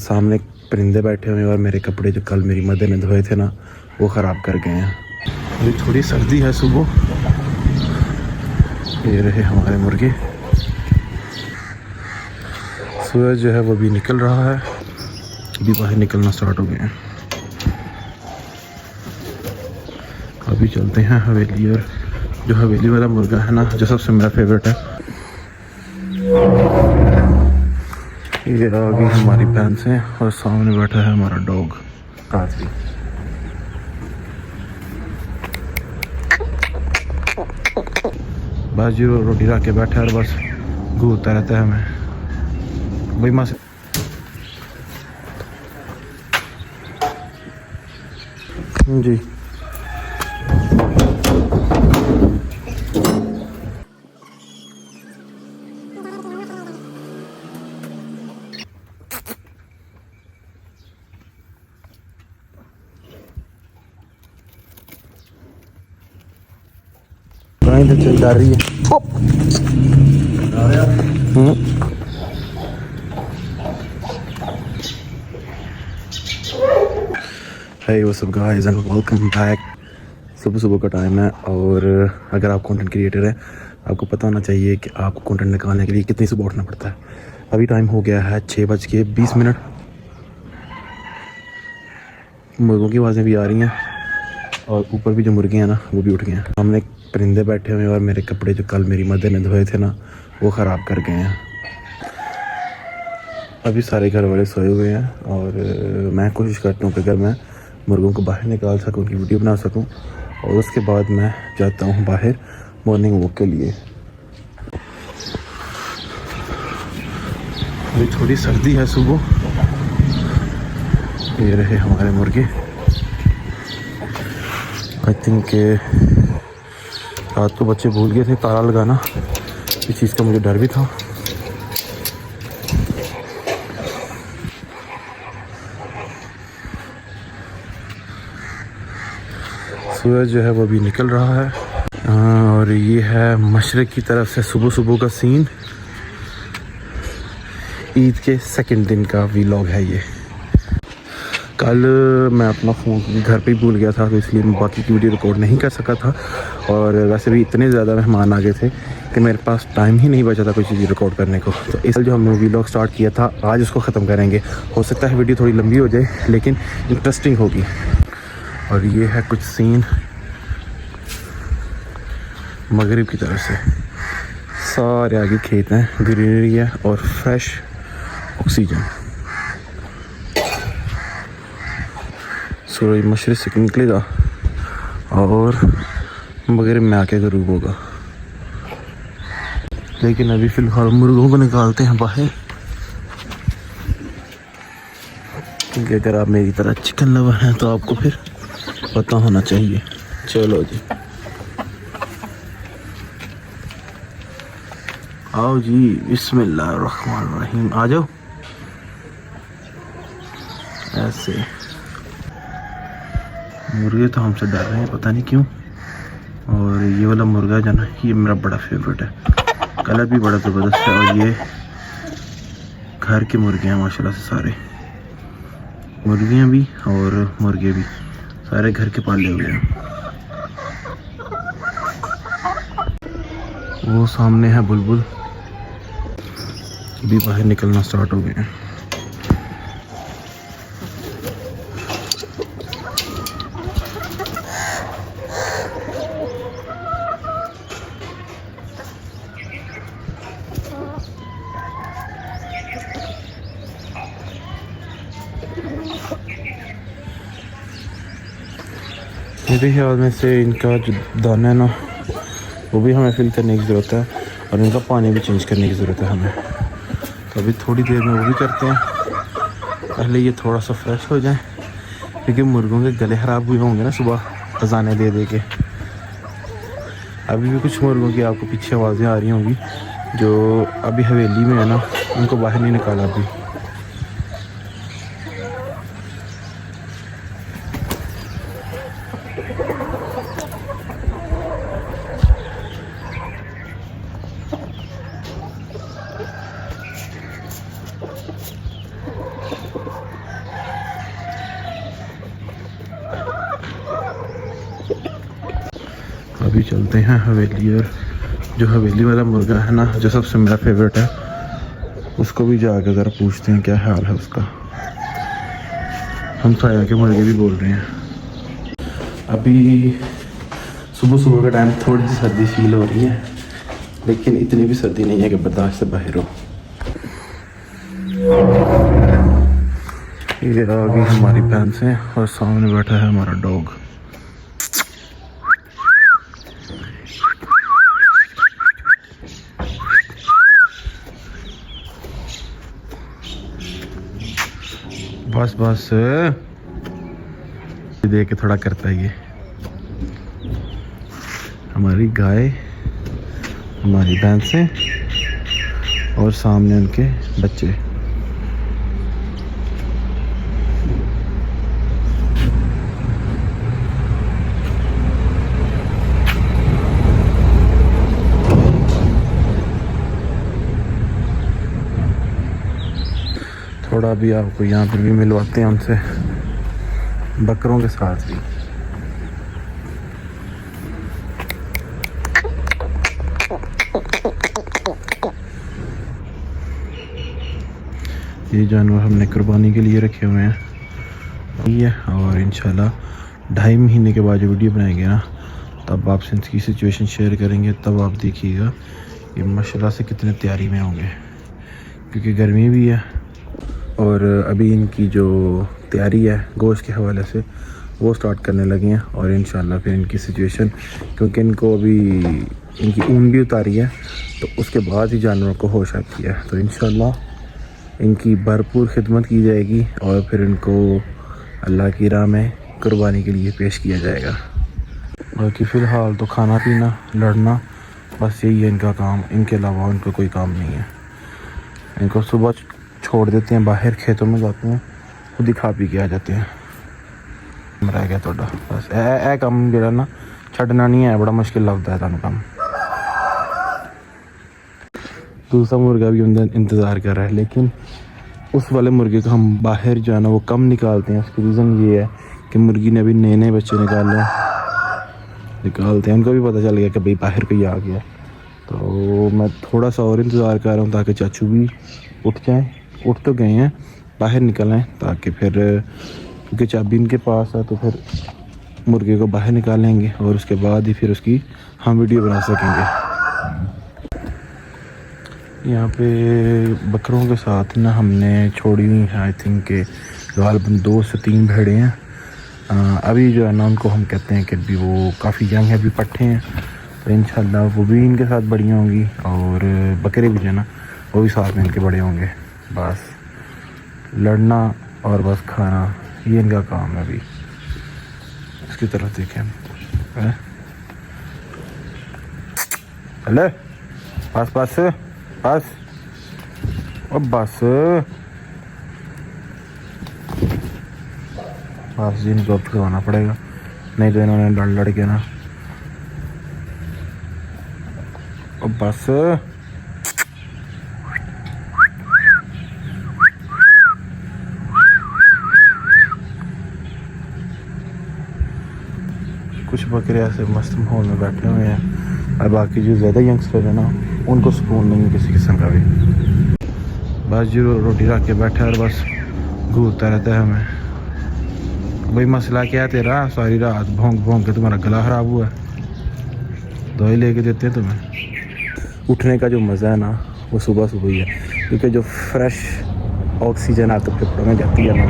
सामने परिंदे बैठे हुए हैं और मेरे कपड़े जो कल मेरी मदर ने धोए थे ना वो ख़राब कर गए हैं। अभी थोड़ी सर्दी है सुबह। ये रहे हमारे मुर्गे। सूरज जो है वो भी निकल रहा है, अभी बाहर निकलना स्टार्ट हो गए हैं। अभी चलते हैं हवेली, और जो हवेली वाला मुर्गा है ना जो सबसे मेरा फेवरेट है, ये आगे हमारी भैंस है और सामने बैठा है हमारा डॉग काफी। बस जो रोटी रख के बैठा है और बस घूरता रहता है हमें भाई माँ से। जी चल जा रही है। Hey, what's up guys and welcome back। सुबह सुबह का टाइम है और अगर आप कंटेंट क्रिएटर हैं आपको पता होना चाहिए कि आपको कंटेंट निकालने के लिए कितनी सुबह उठना पड़ता है। अभी टाइम हो गया है 6:20। मुर्गों की आवाज़ें भी आ रही हैं और ऊपर भी जो मुर्गे हैं ना वो भी उठ गए हैं। सामने परिंदे बैठे हुए हैं और मेरे कपड़े जो कल मेरी मदर ने धोए थे ना वो ख़राब कर गए हैं। अभी सारे घर वाले सोए हुए हैं और मैं कोशिश करता हूँ कि अगर मैं मुर्गों को बाहर निकाल सकूँ, उनकी वीडियो बना सकूँ, और उसके बाद मैं जाता हूँ बाहर मॉर्निंग वॉक के लिए। अभी थोड़ी सर्दी है सुबह। ये रहे हमारे मुर्गे। आई थिंक रात को बच्चे भूल गए थे ताला लगाना, इस चीज़ का मुझे डर भी था। सूरज जो है वो भी निकल रहा है और ये है मशरक़ की तरफ से सुबह सुबह का सीन। ईद के सेकंड दिन का व्लॉग है ये। कल मैं अपना फ़ोन घर पे ही भूल गया था तो इसलिए मैं बाकी की वीडियो रिकॉर्ड नहीं कर सका था, और वैसे भी इतने ज़्यादा मेहमान आ गए थे कि मेरे पास टाइम ही नहीं बचा था कोई चीज़ रिकॉर्ड करने को। तो इसलिए जो हमने व्लॉग स्टार्ट किया था आज उसको ख़त्म करेंगे। हो सकता है वीडियो थोड़ी लंबी हो जाए लेकिन इंटरेस्टिंग होगी। और ये है कुछ सीन मगरिब की तरफ से। सारे आगे खेत हैं, ग्रीनरी है और फ्रेश ऑक्सीजन। सूरज मशरिक़ से निकलेगा और मगरिब में आके ग़रूब होगा। लेकिन अभी फ़िलहाल मुर्गों को निकालते हैं बाहर, क्योंकि अगर आप मेरी तरह चिकन लवर हैं तो आपको फिर पता होना चाहिए। चलो जी आओ जी, बिस्मिल्लाहिर्रहमानिर्रहीम। आ जाओ ऐसे। मुर्गे तो हमसे डर रहे हैं पता नहीं क्यों, और ये वाला मुर्गा जो ना ये मेरा बड़ा फेवरेट है, कलर भी बड़ा ज़बरदस्त है। और ये घर के मुर्गे हैं माशाल्लाह से, सारे मुर्गियाँ भी और मुर्गे भी सारे घर के पाले हुए हैं। वो सामने है बुलबुल, भी बाहर निकलना स्टार्ट हो गए हैं। मेरे ख्याल में से इनका जो दाना है ना वो भी हमें फिल करने की ज़रूरत है और इनका पानी भी चेंज करने की ज़रूरत है हमें। तो अभी थोड़ी देर में वो भी करते हैं, पहले ये थोड़ा सा फ्रेश हो जाए, क्योंकि मुर्गों के गले ख़राब हुए होंगे ना सुबह अज़ाने दे दे के। अभी भी कुछ मुर्गों की आपको पीछे आवाज़ें आ रही होंगी जो अभी हवेली में है ना, उनको बाहर नहीं निकाला अभी। अभी चलते हैं हवेली, और जो हवेली वाला मुर्गा है ना, जो सबसे मेरा फेवरेट है, उसको भी जाकर ज़रा पूछते हैं क्या हाल है उसका। हम साया के मुर्गे भी बोल रहे हैं। अभी सुबह सुबह का टाइम थोड़ी सी सर्दी फील हो रही है, लेकिन इतनी भी सर्दी नहीं है कि बर्दाश्त से बाहर हो। ये आ गई हमारी भैंसें और सामने बैठा है हमारा डॉग। बस बस देख के थोड़ा करता है ये। हमारी गाय, हमारी भैंसें और सामने उनके बच्चे। थोड़ा भी आपको यहाँ पर भी मिलवाते हैं उनसे, बकरों के साथ भी। ये जानवर हमने कुर्बानी के लिए रखे हुए हैं ये, और इंशाल्लाह 2.5 महीने के बाद जो वीडियो बनाएंगे ना, तब आपसे इनकी सिचुएशन शेयर करेंगे। तब आप देखिएगा ये माशाल्लाह से कितने तैयारी में होंगे, क्योंकि गर्मी भी है और अभी इनकी जो तैयारी है गोश्त के हवाले से वो स्टार्ट करने लगे हैं। और इंशाल्लाह फिर इनकी सिचुएशन, क्योंकि इनको अभी इनकी ऊन भी उतारी है, तो उसके बाद ही जानवरों को होश आती है। तो इंशाल्लाह इनकी भरपूर खिदमत की जाएगी और फिर इनको अल्लाह की राह में कुर्बानी के लिए पेश किया जाएगा। बाकी फ़िलहाल तो खाना पीना, लड़ना, बस यही है इनका काम। इनके अलावा उनको कोई काम नहीं है। इनको सुबह छोड़ देते हैं बाहर, खेतों में जाते हैं, खुद ही खा पी के आ जाते हैं। रह गया थोड़ा बस ए काम जरा ना छड़ना नहीं है, बड़ा मुश्किल लगता है थानू काम। दूसरा मुर्गा भी अंदर इंतज़ार कर रहा है, लेकिन उस वाले मुर्गे को हम बाहर जो है ना वो कम निकालते हैं। उसकी रीज़न ये है कि मुर्गी ने अभी नए नए बच्चे निकालते हैं। उनको भी पता चल गया कि भाई बाहर कोई आ गया, तो मैं थोड़ा सा और इंतज़ार कर रहा हूँ ताकि चाचू भी उठ जाएँ। उठ तो गए हैं, बाहर निकल आएँ, ताकि फिर क्योंकि चाबी इनके पास है तो फिर मुर्गे को बाहर निकालेंगे और उसके बाद ही फिर उसकी हम वीडियो बना सकेंगे। यहाँ पे बकरों के साथ ना हमने छोड़ी हुई है, आई थिंक के गालबन 2 से 3 भेड़े हैं। अभी जो है ना उनको हम कहते हैं कि अभी वो काफ़ी यंग है, अभी पट्टे हैं, तो इंशाल्लाह वो भी इनके साथ बड़ी होंगी और बकरे भी जो है ना वो भी साथ में इनके बड़े होंगे। बस लड़ना और बस खाना, ये इनका काम है। अभी इसकी तरफ देखें, हेलो पास पास बस अब बस जी इनको अब खिलवाना पड़ेगा, नहीं तो इन्होंने लड़ के ना। अब बस कुछ बकरे ऐसे मस्त माहौल में बैठे हुए हैं, और बाकी जो ज़्यादा यंगस्टर है ना उनको सुकून नहीं है किसी किस्म का भी। बस जो रोटी रख के बैठा है और बस घूरता रहता है हमें। भाई मसला क्या है तेरा? सारी रात भौंक भौंक के तुम्हारा गला ख़राब हुआ है, दवाई लेके देते हैं तुम्हें। उठने का जो मज़ा है ना वो सुबह सुबह ही है, क्योंकि जो फ्रेश ऑक्सीजन आपके फेफड़ों में जाती है ना,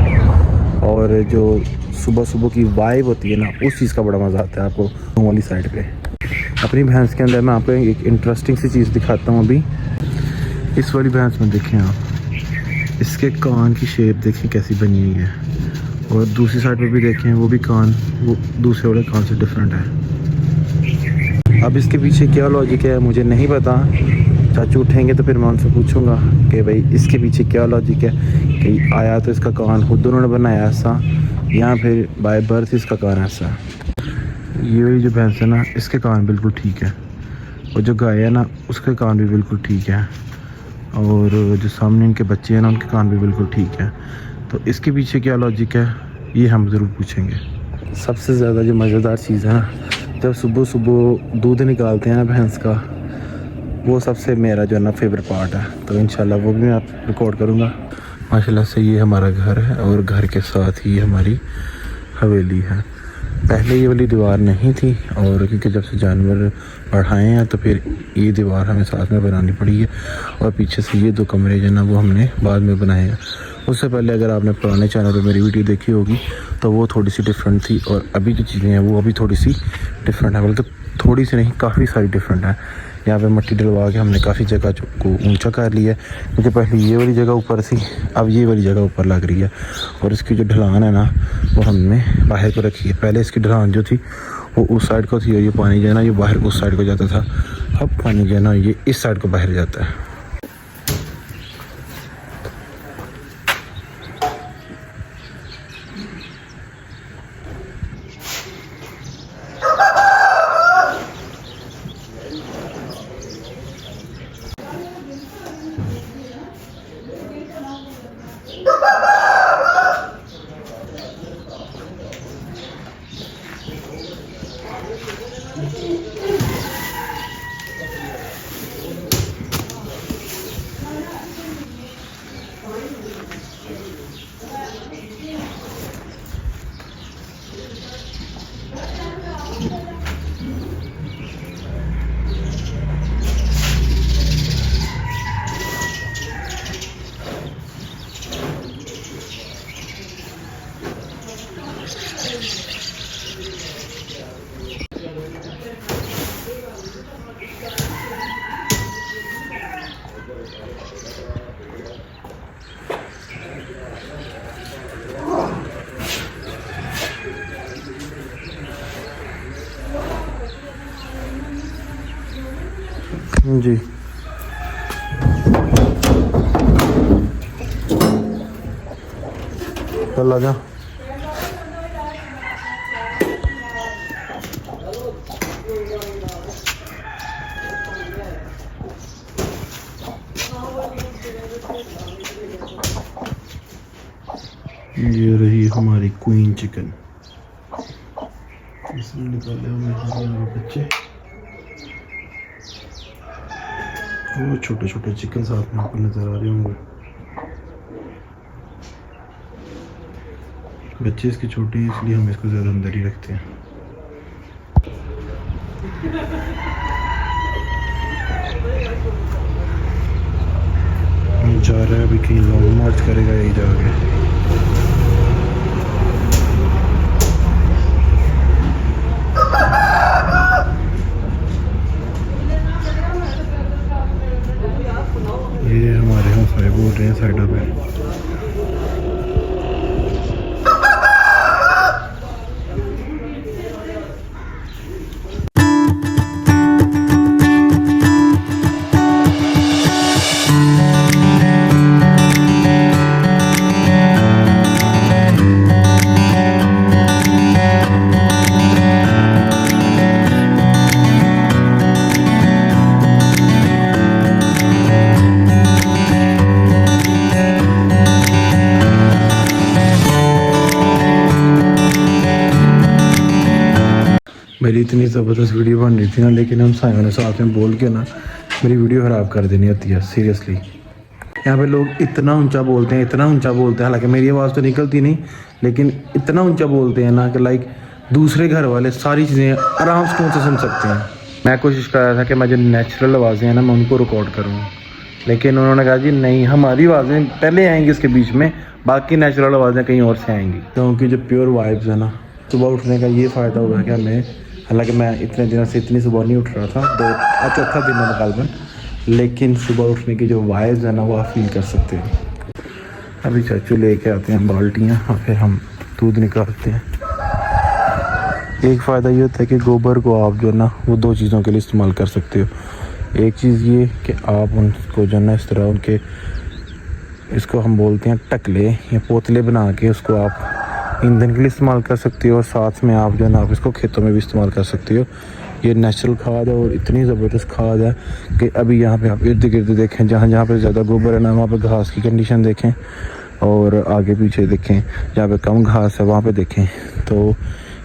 और जो सुबह सुबह की वाइब होती है ना, उस चीज़ का बड़ा मज़ा आता है आपको। वाली साइड पे अपनी भैंस के अंदर मैं आपको एक इंटरेस्टिंग सी चीज़ दिखाता हूँ। अभी इस वाली भैंस में देखें आप, इसके कान की शेप देखें कैसी बनी हुई है, और दूसरी साइड पे भी देखें वो भी कान वो दूसरे वाले कान से डिफरेंट है। अब इसके पीछे क्या लॉजिक है मुझे नहीं पता, चाचू उठेंगे तो फिर मैं उनसे पूछूंगा कि भाई इसके पीछे क्या लॉजिक है, कि आया तो इसका कान खुद उन्होंने बनाया ऐसा, या फिर बाय बर्थ इसका कान ऐसा। ये वाली जो भैंस है ना इसके कान बिल्कुल ठीक है, और जो गाय है ना उसके कान भी बिल्कुल ठीक है, और जो सामने इनके बच्चे हैं ना उनके कान भी बिल्कुल ठीक है। तो इसके पीछे क्या लॉजिक है ये हम ज़रूर पूछेंगे। सबसे ज़्यादा जो मज़ेदार चीज़ है ना जब सुबह सुबह दूध निकालते हैं ना भैंस का, वो सबसे मेरा जो है ना फेवरेट पार्ट है। तो इंशाल्लाह वो भी मैं आप रिकॉर्ड करूँगा। माशाल्लाह से ये हमारा घर है और घर के साथ ही हमारी हवेली है। पहले ये वाली दीवार नहीं थी और क्योंकि जब से जानवर बढ़ाए हैं तो फिर ये दीवार हमें साथ में बनानी पड़ी है। और पीछे से ये 2 कमरे जो ना वो हमने बाद में बनाए हैं। उससे पहले अगर आपने पुराने चैनल पे मेरी वीडियो देखी होगी तो वो थोड़ी सी डिफरेंट थी और अभी जो चीज़ें हैं वो अभी थोड़ी सी डिफरेंट है, बल्कि थोड़ी सी नहीं काफ़ी सारी डिफरेंट है। यहाँ पे मिट्टी डलवा के हमने काफ़ी जगह को ऊंचा कर लिया है, क्योंकि पहले ये वाली जगह ऊपर थी, अब ये वाली जगह ऊपर लग रही है। और इसकी जो ढलान है ना वो हमने बाहर को रखी है। पहले इसकी ढलान जो थी वो उस साइड को थी और ये पानी जो है ना ये बाहर उस साइड को जाता था। अब पानी जो है ना ये इस साइड को बाहर जाता है। जी चल आजा। ये रही हमारी क्वीन चिकन। इसमें निकाले हमने बच्चे, वो छोटे छोटे चिकन साथ में आपको नज़र आ रहे होंगे। बच्चे इसके छोटे हैं इसलिए हम इसको ज़्यादा अंदर ही रखते हैं। जा रहा है अभी कहीं लॉन्ग मार्च करेगा यही जाके। ये हमारे यहाँ साहब बोल रहे हैं साइडों पे। मेरी इतनी ज़बरदस्त वीडियो बन रही थी ना, लेकिन हम सायों ने साथ में बोल के ना मेरी वीडियो ख़राब कर देनी होती है सीरियसली। यहाँ पे लोग इतना ऊंचा बोलते हैं, इतना ऊंचा बोलते हैं, हालांकि मेरी आवाज़ तो निकलती नहीं, लेकिन इतना ऊंचा बोलते हैं ना कि लाइक दूसरे घर वाले सारी चीज़ें आराम से सुन सकते हैं। मैं कोशिश कर रहा था कि मैं जो नेचुरल आवाज़ें हैं ना मैं उनको रिकॉर्ड करूँ, लेकिन उन्होंने कहा जी नहीं, हमारी आवाज़ें पहले आएंगी इसके बीच में, बाकी नेचुरल आवाज़ें कहीं और से आएंगी। क्योंकि जो प्योर वाइब्स है ना, सुबह उठने का ये फ़ायदा हुआ है कि हमें, हालांकि मैं इतने दिनों से इतनी सुबह नहीं उठ रहा था, चौथा दिन है तकरीबन, लेकिन सुबह उठने की जो वाइब्स है ना वो आप फील कर सकते हैं। अभी चाचू लेके आते हैं बाल्टियाँ और फिर हम दूध निकालते हैं। एक फ़ायदा ये होता है कि गोबर को आप जो ना वो 2 चीज़ों के लिए इस्तेमाल कर सकते हो। एक चीज़ ये कि आप उनको जो ना इस तरह उनके, इसको हम बोलते हैं टकले या पोतले बना के उसको आप ईंधन के लिए इस्तेमाल कर सकते हो, और साथ में आप जो है ना आप इसको खेतों में भी इस्तेमाल कर सकते हो। ये नेचुरल खाद है और इतनी ज़बरदस्त खाद है कि अभी यहाँ पे आप इर्द गिर्द देखें, जहाँ जहाँ पे ज़्यादा गोबर है ना वहाँ पे घास की कंडीशन देखें, और आगे पीछे देखें जहाँ पे कम घास है वहाँ पे देखें, तो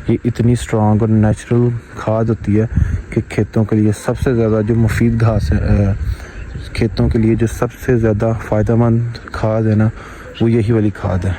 ये इतनी स्ट्रॉन्ग और नेचुरल खाद होती है कि खेतों के लिए सबसे ज़्यादा जो मुफीद घास है, खेतों के लिए जो सबसे ज़्यादा फ़ायदेमंद खाद है ना, वो यही वाली खाद है।